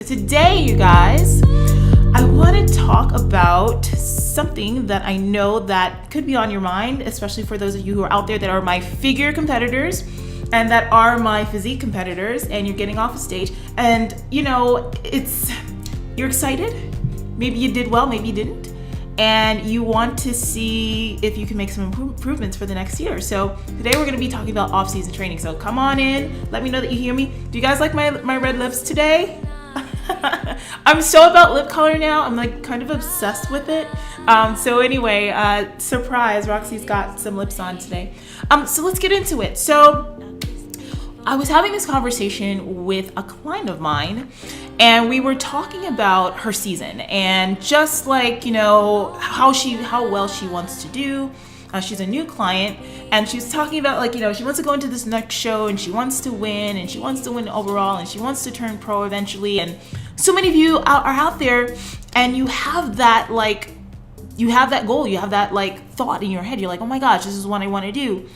Today, you guys, I want to talk about something that I know that could be on your mind, especially for those of you who are out there that are my figure competitors and that are my physique competitors, and you're getting off a stage and you're excited. Maybe you did well, maybe you didn't, and you want to see if you can make some improvements for the next year. So today we're going to be talking about off-season training. So come on in, let me know that you hear me. Do you guys like my red lips today? I'm so about lip color now. I'm like kind of obsessed with it. So anyway, surprise, Roxy's got some lips on today. So let's get into it. So I was having this conversation with a client of mine, and we were talking about her season and just like, how well she wants to do. She's a new client, and she's talking about she wants to go into this next show, and she wants to win, and she wants to win overall, and she wants to turn pro eventually. And so many of you are out there, and you have that goal, you have that thought in your head. You're like, oh my gosh, this is what I want to do.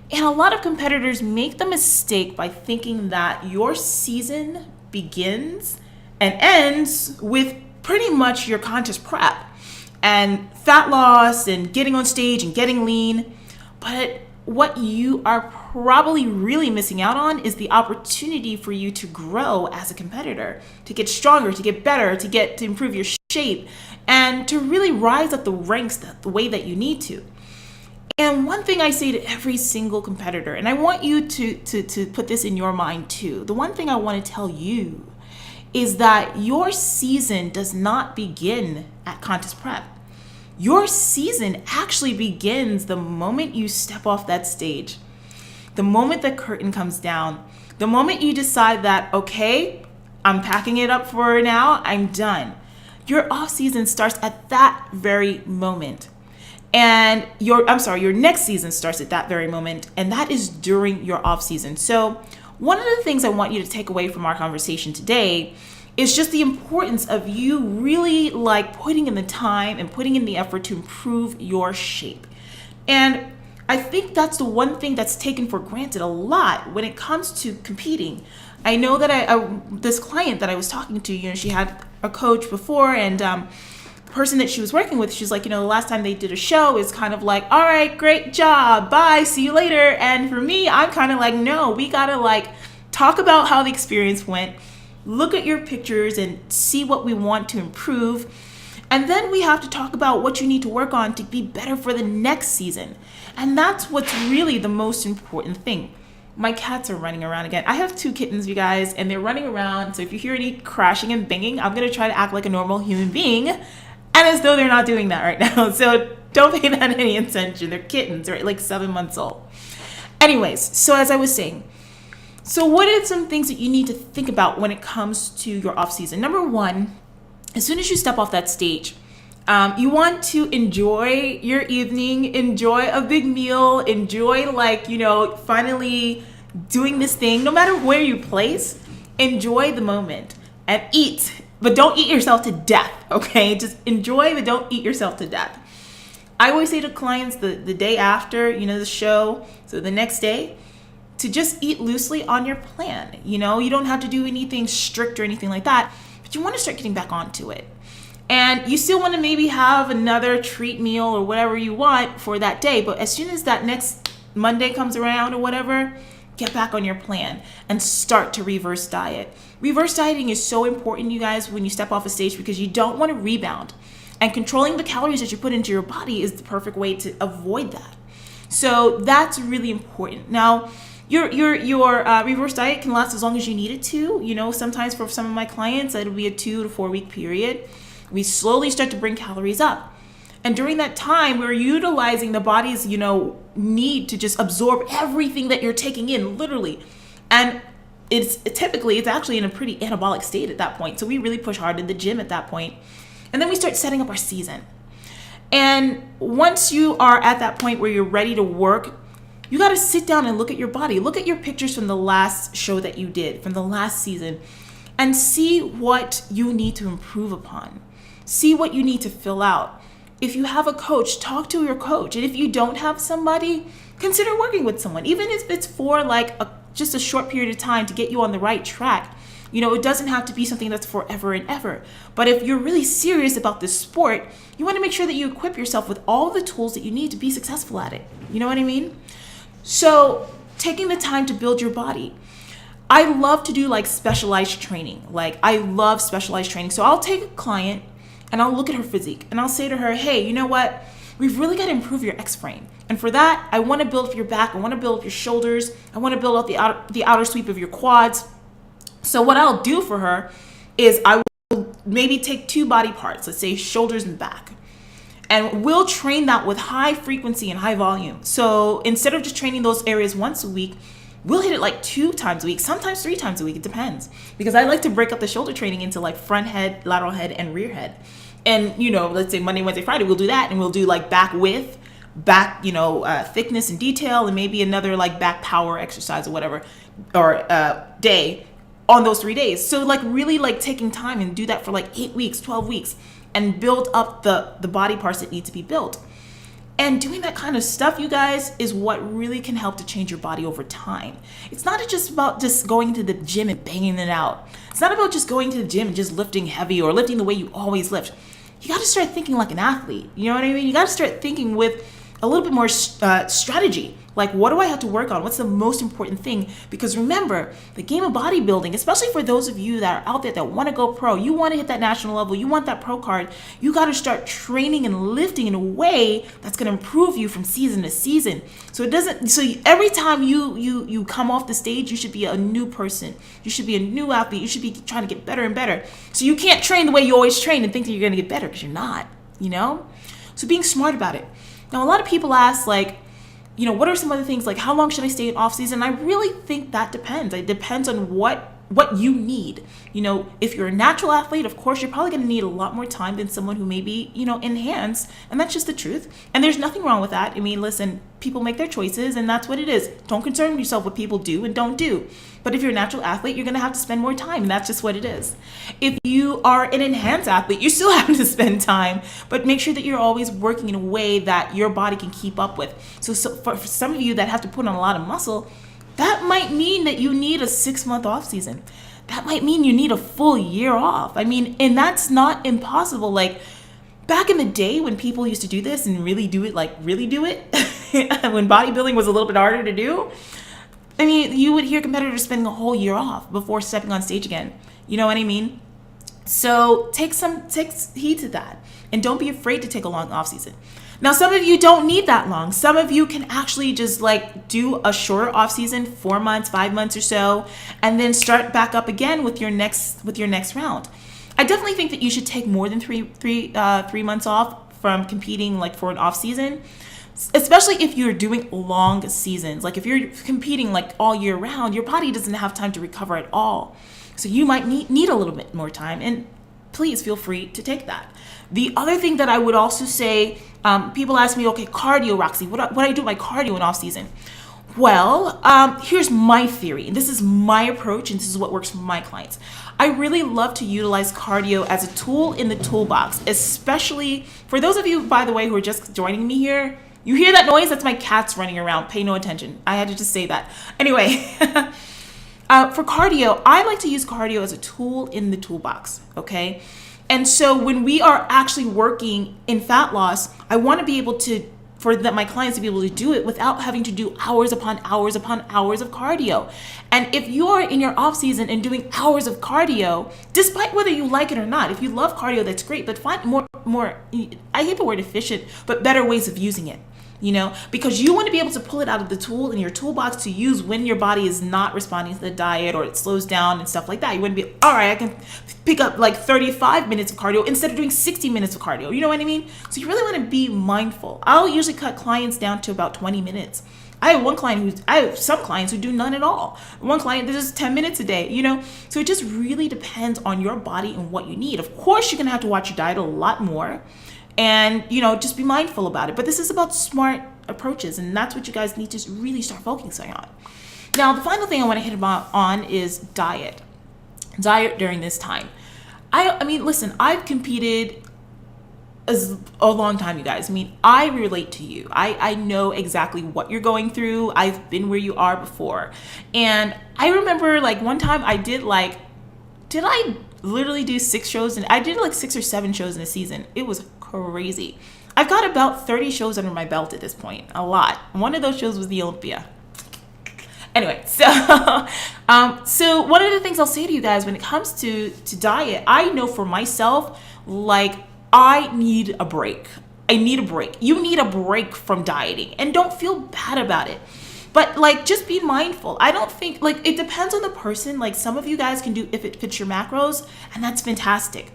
And a lot of competitors make the mistake by thinking that your season begins and ends with pretty much your contest prep and fat loss and getting on stage and getting lean. But what you are probably really missing out on is the opportunity for you to grow as a competitor, to get stronger, to get better, to improve your shape, and to really rise up the ranks the way that you need to. And one thing I say to every single competitor, and I want you to put this in your mind too, the one thing I want to tell you is that your season does not begin at contest prep. Your season actually begins the moment you step off that stage, the moment the curtain comes down, the moment you decide that, okay, I'm packing it up for now, I'm done. Your off season starts at that very moment. And your next season starts at that very moment, and that is during your off season. So one of the things I want you to take away from our conversation today is just the importance of you really putting in the time and putting in the effort to improve your shape. And I think that's the one thing that's taken for granted a lot when it comes to competing. I know that this client that I was talking to, she had a coach before, and person that she was working with, she's like, the last time they did a show is kind of like, all right, great job, bye, see you later. And for me, I'm kind of like, no, we gotta talk about how the experience went, look at your pictures and see what we want to improve, and then we have to talk about what you need to work on to be better for the next season. And that's what's really the most important thing. My cats are running around again. I have 2 kittens, you guys, and they're running around, so if you hear any crashing and banging, I'm gonna try to act like a normal human being, and as though they're not doing that right now. So don't pay that any attention. They're kittens. They're like 7 months old. Anyways, so as I was saying, so what are some things that you need to think about when it comes to your off season? Number one, as soon as you step off that stage, you want to enjoy your evening, enjoy a big meal, enjoy finally doing this thing. No matter where you place, enjoy the moment and eat. But don't eat yourself to death, okay? Just enjoy, but don't eat yourself to death. I always say to clients the day after, the show, so the next day, to just eat loosely on your plan. You don't have to do anything strict or anything like that, but you want to start getting back onto it. And you still want to maybe have another treat meal or whatever you want for that day, but as soon as that next Monday comes around or whatever, get back on your plan and start to reverse diet. Reverse dieting is so important, you guys, when you step off a stage, because you don't want to rebound. And controlling the calories that you put into your body is the perfect way to avoid that. So that's really important. Now, your reverse diet can last as long as you need it to. Sometimes for some of my clients, it'll be a 2 to 4 week period. We slowly start to bring calories up. And during that time, we're utilizing the body's, need to just absorb everything that you're taking in, literally. And it's actually in a pretty anabolic state at that point. So we really push hard in the gym at that point. And then we start setting up our season. And once you are at that point where you're ready to work, you got to sit down and look at your body. Look at your pictures from the last show that you did, from the last season, and see what you need to improve upon. See what you need to fill out. If you have a coach, talk to your coach. And if you don't have somebody, consider working with someone. Even if it's for just a short period of time to get you on the right track. You know, it doesn't have to be something that's forever and ever. But if you're really serious about this sport, you want to make sure that you equip yourself with all the tools that you need to be successful at it. You know what I mean? So taking the time to build your body. I love to do like specialized training. Like I love specialized training. So I'll take a client and I'll look at her physique and I'll say to her, hey, you know what? We've really got to improve your X-frame. And for that, I want to build up your back. I want to build up your shoulders. I want to build up the outer sweep of your quads. So what I'll do for her is I will maybe take 2 body parts, let's say shoulders and back. And we'll train that with high frequency and high volume. So instead of just training those areas once a week, we'll hit it like 2 times a week, sometimes 3 times a week. It depends. Because I like to break up the shoulder training into like front head, lateral head, and rear head. And, you know, let's say Monday, Wednesday, Friday, we'll do that. And we'll do like back width, back, you know, thickness and detail, and maybe another like back power exercise or whatever, or day on those 3 days. So like really like taking time and do that for like 8 weeks, 12 weeks, and build up the body parts that need to be built. And doing that kind of stuff, you guys, is what really can help to change your body over time. It's not just about just going to the gym and banging it out. It's not about just going to the gym and just lifting heavy or lifting the way you always lift. You got to start thinking like an athlete. You know what I mean? You got to start thinking with a little bit more strategy. Like, what do I have to work on? What's the most important thing? Because remember, the game of bodybuilding, especially for those of you that are out there that want to go pro, you want to hit that national level, you want that pro card, you got to start training and lifting in a way that's going to improve you from season to season. So it doesn't. So every time you come off the stage, you should be a new person. You should be a new athlete. You should be trying to get better and better. So you can't train the way you always train and think that you're going to get better, because you're not. You know. So being smart about it. Now, a lot of people ask, like, you know, what are some other things, like how long should I stay in off season? I really think that depends. It depends on what you need. You know, if you're a natural athlete, of course, you're probably going to need a lot more time than someone who may be, you know, enhanced. And that's just the truth. And there's nothing wrong with that. I mean, listen, people make their choices and that's what it is. Don't concern yourself with what people do and don't do. But if you're a natural athlete, you're going to have to spend more time, and that's just what it is. If you are an enhanced athlete, you still have to spend time, but make sure that you're always working in a way that your body can keep up with. So for some of you that have to put on a lot of muscle, that might mean that you need a 6-month off season. That might mean you need a full year off. I mean, and that's not impossible. Like back in the day when people used to do this and really do it, when bodybuilding was a little bit harder to do, I mean, you would hear competitors spending a whole year off before stepping on stage again. You know what I mean? So take heed to that, and don't be afraid to take a long off season. Now, some of you don't need that long. Some of you can actually just like do a shorter off season, 4 months, 5 months or so, and then start back up again with your next round. I definitely think that you should take more than three months off from competing, like for an off season, especially if you're doing long seasons. Like if you're competing like all year round, your body doesn't have time to recover at all. So you might need a little bit more time, and please feel free to take that. The other thing that I would also say, people ask me, okay, cardio, Roxy, what do I do with my cardio in off season? Well, here's my theory, and this is my approach, and this is what works for my clients. I really love to utilize cardio as a tool in the toolbox, especially for those of you, by the way, who are just joining me here. You hear that noise? That's my cats running around. Pay no attention. I had to just say that. Anyway, for cardio, I like to use cardio as a tool in the toolbox, okay? And so when we are actually working in fat loss, I want to be able to, my clients to be able to do it without having to do hours upon hours upon hours of cardio. And if you are in your off season and doing hours of cardio, despite whether you like it or not, if you love cardio, that's great, but find more, I hate the word efficient, but better ways of using it. You know, because you want to be able to pull it out of the tool in your toolbox to use when your body is not responding to the diet or it slows down and stuff like that. You want to be, all right, I can pick up like 35 minutes of cardio instead of doing 60 minutes of cardio. You know what I mean? So you really want to be mindful. I'll usually cut clients down to about 20 minutes. I have some clients who do none at all. One client that does 10 minutes a day, you know? So it just really depends on your body and what you need. Of course, you're going to have to watch your diet a lot more. And, you know, just be mindful about it. But this is about smart approaches, and that's what you guys need to really start focusing on. Now, the final thing I want to hit on is diet. Diet during this time. I mean, listen, I've competed a long time, you guys. I mean, I relate to you. I know exactly what you're going through. I've been where you are before. And I remember like one time I did like did I literally do 6 shows? And I did like 6 or 7 shows in a season. It was crazy. I've got about 30 shows under my belt at this point. A lot. One of those shows was the Olympia. Anyway, so so one of the things I'll say to you guys when it comes to diet, I know for myself, like, I need a break. I need a break. You need a break from dieting, and don't feel bad about it. But like, just be mindful. I don't think, like, it depends on the person. Like, some of you guys can do if it fits your macros, and that's fantastic.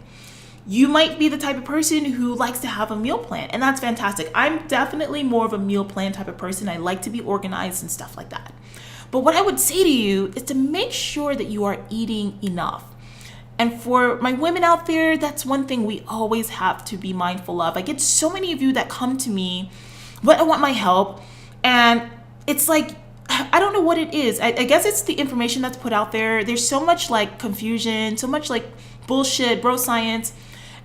You might be the type of person who likes to have a meal plan, and that's fantastic. I'm definitely more of a meal plan type of person. I like to be organized and stuff like that. But what I would say to you is to make sure that you are eating enough. And for my women out there, that's one thing we always have to be mindful of. I get so many of you that come to me, but I want my help. And it's like, I don't know what it is. I guess it's the information that's put out there. There's so much like confusion, so much like bullshit, bro science.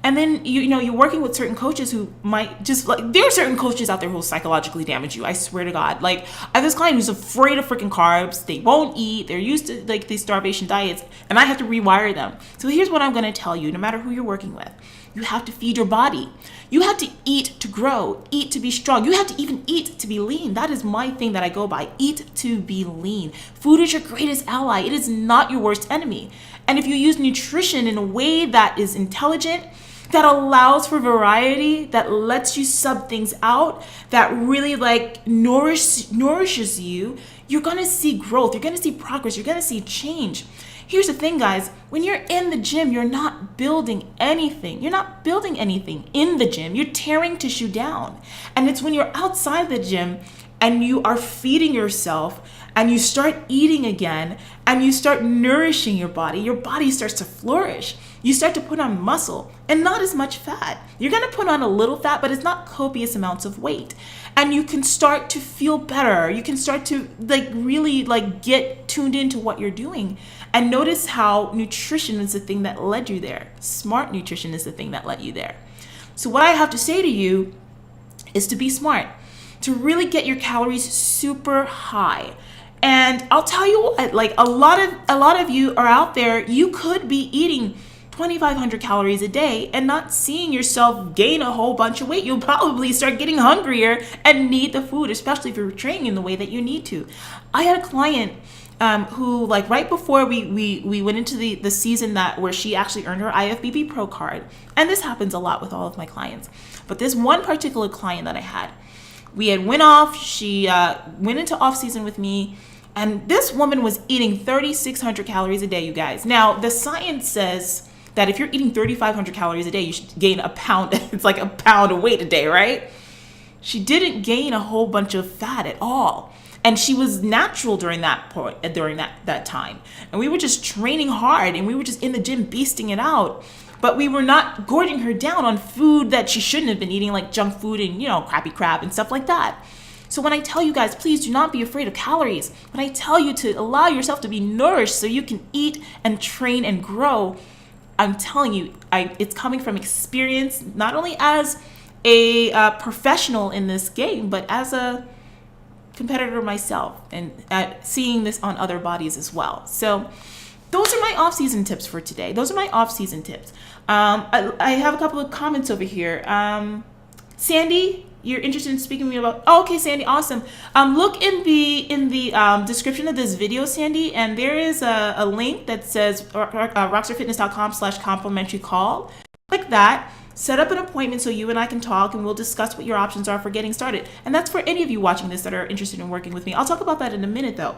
And then, you know, you're working with certain coaches who might just, like, there are certain coaches out there who will psychologically damage you. I swear to God. Like, I have this client who's afraid of freaking carbs. They won't eat. They're used to, like, these starvation diets. And I have to rewire them. So here's what I'm going to tell you, no matter who you're working with. You have to feed your body. You have to eat to grow, eat to be strong. You have to even eat to be lean. That is my thing that I go by. Eat to be lean. Food is your greatest ally. It is not your worst enemy. And if you use nutrition in a way that is intelligent, that allows for variety, that lets you sub things out, that really like nourishes you, you're gonna see growth, you're gonna see progress, you're gonna see change. Here's the thing, guys. When you're in the gym, you're not building anything. You're not building anything in the gym. You're tearing tissue down. And it's when you're outside the gym and you are feeding yourself and you start eating again and you start nourishing your body starts to flourish. You start to put on muscle and not as much fat. You're gonna put on a little fat, but it's not copious amounts of weight. And you can start to feel better. You can start to like really like get tuned into what you're doing. And notice how nutrition is the thing that led you there. Smart nutrition is the thing that led you there. So what I have to say to you is to be smart, to really get your calories super high. And I'll tell you what, like a lot of you are out there, you could be eating 2,500 calories a day and not seeing yourself gain a whole bunch of weight. You'll probably start getting hungrier and need the food, especially if you're training in the way that you need to. I had a client who, like, right before we went into the season where she actually earned her IFBB Pro card, and this happens a lot with all of my clients, but this one particular client that I had, we had went off, she went into off season with me, and this woman was eating 3,600 calories a day, you guys. Now, the science says that if you're eating 3,500 calories a day, you should gain a pound. It's like a pound of weight a day, right? She didn't gain a whole bunch of fat at all. And she was natural during that point, during that time. And we were just training hard and we were just in the gym beasting it out. But we were not gorging her down on food that she shouldn't have been eating, like junk food and, you know, crappy crap and stuff like that. So when I tell you guys, please do not be afraid of calories. When I tell you to allow yourself to be nourished so you can eat and train and grow, I'm telling you, it's coming from experience, not only as a professional in this game, but as a competitor myself and seeing this on other bodies as well. So those are my off-season tips for today. Those are my off-season tips. I have a couple of comments over here. Sandy, you're interested in speaking to me about, oh, okay, Sandy, awesome. Look in the description of this video, Sandy, and there is a link that says rockstarfitness.com/complimentary call. Click that, set up an appointment so you and I can talk and we'll discuss what your options are for getting started. And that's for any of you watching this that are interested in working with me. I'll talk about that in a minute though.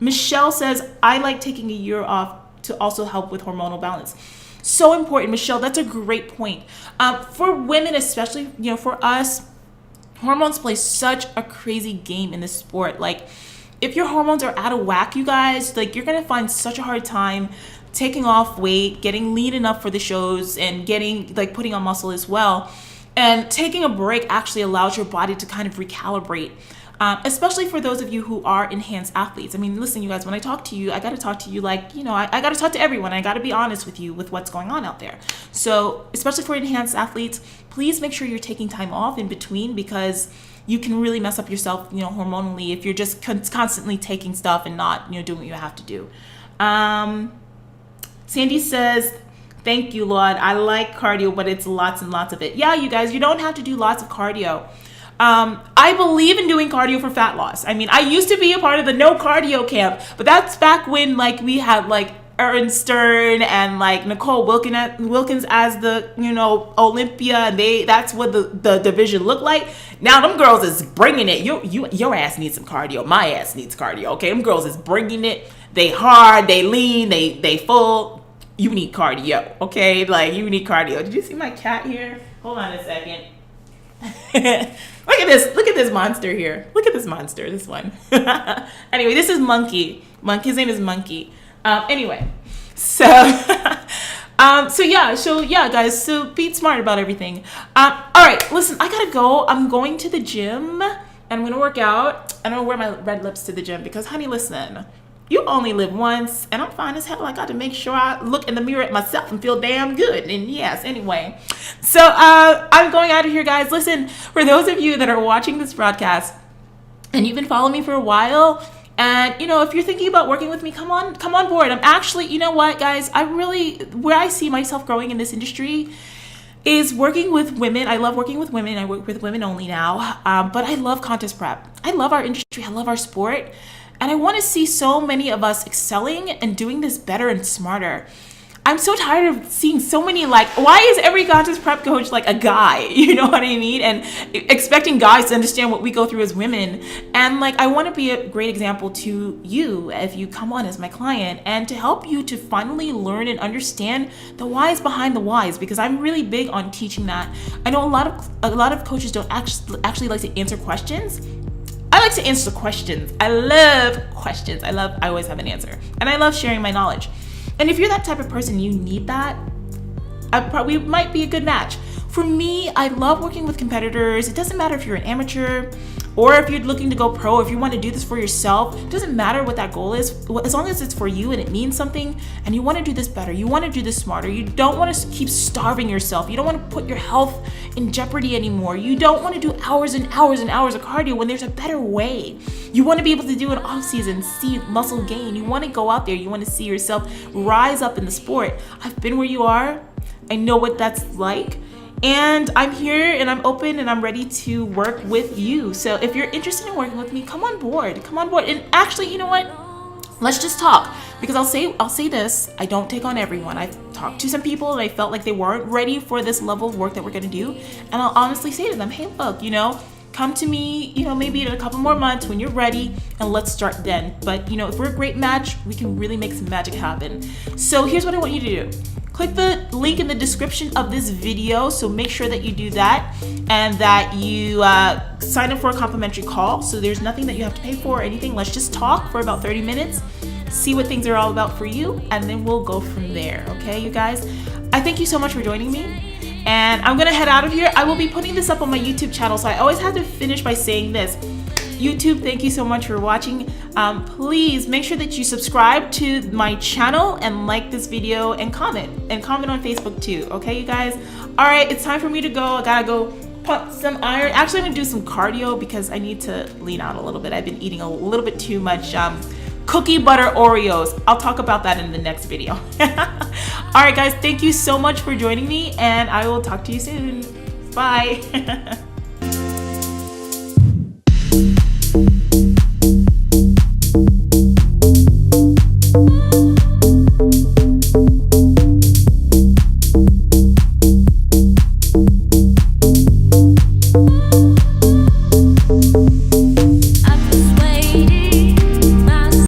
Michelle says, I like taking a year off to also help with hormonal balance. So important, Michelle. That's a great point. For women, especially, you know, for us, hormones play such a crazy game in this sport. Like, if your hormones are out of whack, you guys, like, you're gonna find such a hard time taking off weight, getting lean enough for the shows, and getting, like, putting on muscle as well. And taking a break actually allows your body to kind of recalibrate. Especially for those of you who are enhanced athletes. I mean, listen, you guys, when I talk to you, I got to talk to you like, you know, I got to talk to everyone. I got to be honest with you with what's going on out there. So especially for enhanced athletes, please make sure you're taking time off in between, because you can really mess up yourself, you know, hormonally if you're just constantly taking stuff and not, you know, doing what you have to do. Sandy says, thank you, Lord. I like cardio, but it's lots and lots of it. Yeah, you guys, you don't have to do lots of cardio. I believe in doing cardio for fat loss. I mean, I used to be a part of the no cardio camp, but that's back when like we had like Erin Stern and like Nicole Wilkins as the, you know, Olympia, and that's what the division looked like. Now them girls is bringing it. Your ass needs some cardio. My ass needs cardio. Okay, them girls is bringing it. They hard, they lean, they full. You need cardio. Okay, like you need cardio. Did you see my cat here? Hold on a second. Look at this monster here. Look at this monster, this one. Anyway, this is Monkey. His name is Monkey. Anyway, so yeah, guys, so be smart about everything. All right, listen, I gotta go. I'm going to the gym and I'm gonna work out. I'm gonna wear my red lips to the gym because, honey, listen, you only live once, and I'm fine as hell. I got to make sure I look in the mirror at myself and feel damn good. And yes, anyway. So I'm going out of here, guys. Listen, for those of you that are watching this broadcast and you've been following me for a while, and you know, if you're thinking about working with me, come on board. I'm actually, you know what, guys, where I see myself growing in this industry is working with women. I love working with women. I work with women only now. But I love contest prep. I love our industry. I love our sport. And I want to see so many of us excelling and doing this better and smarter. I'm so tired of seeing so many, like, why is every contest prep coach like a guy? You know what I mean? And expecting guys to understand what we go through as women. And like, I want to be a great example to you if you come on as my client, and to help you to finally learn and understand the whys behind the whys, because I'm really big on teaching that. I know a lot of coaches don't actually like to answer questions. I like to answer questions. I love questions. I always have an answer. And I love sharing my knowledge. And if you're that type of person, you need that, we might be a good match. For me, I love working with competitors. It doesn't matter if you're an amateur or if you're looking to go pro, if you want to do this for yourself. It doesn't matter what that goal is, as long as it's for you and it means something and you want to do this better, you want to do this smarter. You don't want to keep starving yourself. You don't want to put your health in jeopardy anymore. You don't want to do hours and hours and hours of cardio when there's a better way. You want to be able to do an off season, see muscle gain. You want to go out there. You want to see yourself rise up in the sport. I've been where you are. I know what that's like. And I'm here and I'm open and I'm ready to work with you. So if you're interested in working with me, come on board. And actually, you know what? Let's just talk, because I'll say this, I don't take on everyone. I've talked to some people and I felt like they weren't ready for this level of work that we're going to do. And I'll honestly say to them, hey, look, you know, come to me, you know, maybe in a couple more months when you're ready, and let's start then. But, you know, if we're a great match, we can really make some magic happen. So here's what I want you to do. Click the link in the description of this video, so make sure that you do that and that you sign up for a complimentary call. So there's nothing that you have to pay for or anything. Let's just talk for about 30 minutes, see what things are all about for you, and then we'll go from there. Okay, you guys? I thank you so much for joining me, and I'm gonna head out of here. I will be putting this up on my YouTube channel, so I always have to finish by saying this. YouTube, thank you so much for watching. Please make sure that you subscribe to my channel and like this video and comment on Facebook too. Okay, you guys? All right, it's time for me to go. I gotta go pump some iron. Actually, I'm gonna do some cardio because I need to lean out a little bit. I've been eating a little bit too much cookie butter Oreos. I'll talk about that in the next video. All right, guys, thank you so much for joining me, and I will talk to you soon. Bye.